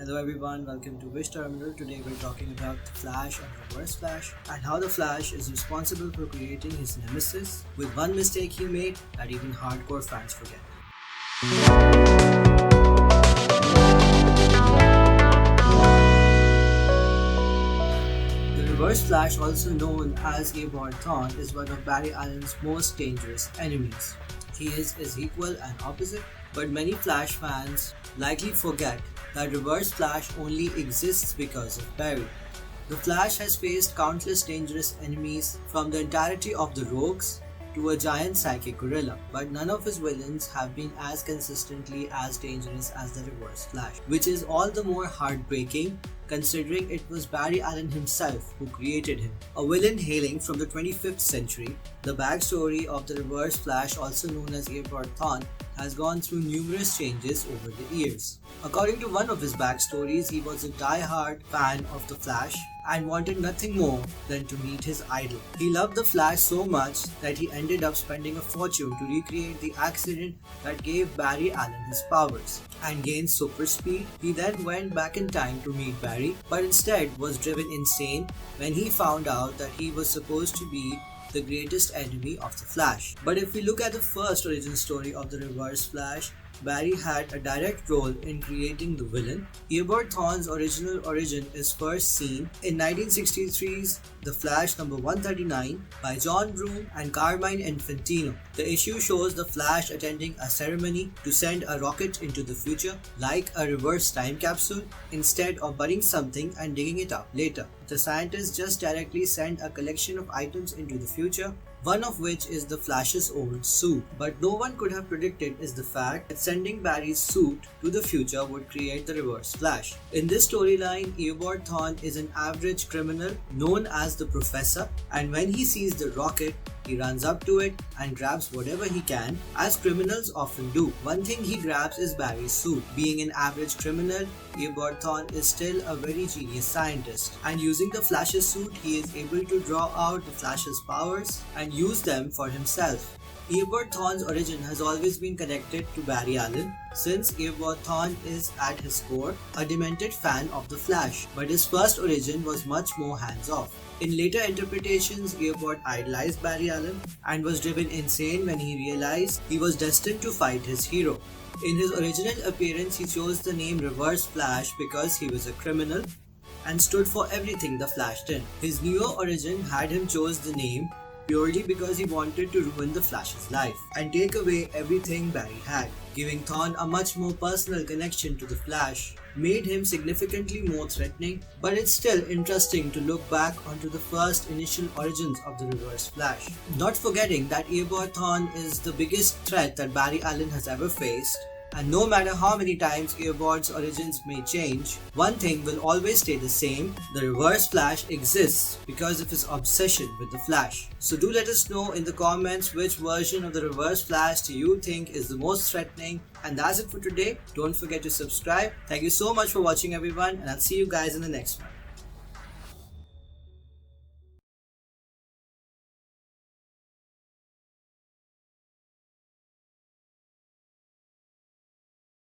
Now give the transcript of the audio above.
Hello everyone, welcome to Wish Terminal. Today we're talking about the Flash and Reverse Flash and how the Flash is responsible for creating his Nemesis with one mistake he made that even hardcore fans forget. The Reverse Flash, also known as eobard thawne, is one of Barry Allen's most dangerous enemies. He is his equal and opposite, but many Flash fans likely forget that Reverse Flash only exists because of Barry. The Flash has faced countless dangerous enemies, from the entirety of the Rogues to a giant psychic gorilla, but none of his villains have been as consistently as dangerous as the Reverse Flash, which is all the more heartbreaking considering it was Barry Allen himself who created him. A villain hailing from the 25th century, the backstory of the Reverse Flash, also known as eobard thawne, has gone through numerous changes over the years. According to one of his backstories, he was a die-hard fan of the Flash and wanted nothing more than to meet his idol. He loved the Flash so much that he ended up spending a fortune to recreate the accident that gave Barry Allen his powers and gained super speed. He then went back in time to meet Barry, but instead was driven insane when he found out that he was supposed to be the greatest enemy of the Flash. But if we look at the first origin story of the Reverse Flash, Barry had a direct role in creating the villain. eobard thawne's original origin is first seen in 1963's The Flash number 139 by John Broome and Carmine Infantino. The issue shows the Flash attending a ceremony to send a rocket into the future, like a reverse time capsule, instead of burning something and digging it up later. The scientists just directly send a collection of items into the future, one of which is the Flash's old suit. But no one could have predicted is the fact that sending Barry's suit to the future would create the Reverse Flash. In this storyline, eobard thawne is an average criminal known as the Professor, and when he sees the rocket, he runs up to it and grabs whatever he can, as criminals often do. One thing he grabs is Barry's suit. Being an average criminal, eobard thawne is still a very genius scientist, and using the Flash's suit, he is able to draw out the Flash's powers and use them for himself. eobard thawne's origin has always been connected to Barry Allen, since eobard thawne is at his core a demented fan of the Flash, but his first origin was much more hands-off. In later interpretations, eobard idolized Barry Allen and was driven insane when he realized he was destined to fight his hero. In his original appearance, he chose the name Reverse Flash because he was a criminal and stood for everything the Flash did. His newer origin had him choose the name purely because he wanted to ruin the Flash's life and take away everything Barry had. Giving Thawne a much more personal connection to the Flash made him significantly more threatening, but it's still interesting to look back onto the first initial origins of the Reverse Flash. Not forgetting that eobard thawne is the biggest threat that Barry Allen has ever faced, and no matter how many times eobard's origins may change, one thing will always stay the same: the Reverse Flash exists because of his obsession with the Flash. So do let us know in the comments which version of the Reverse Flash do you think is the most threatening. And that's it for today. Don't forget to subscribe. Thank you so much for watching everyone, and I'll see you guys in the next one.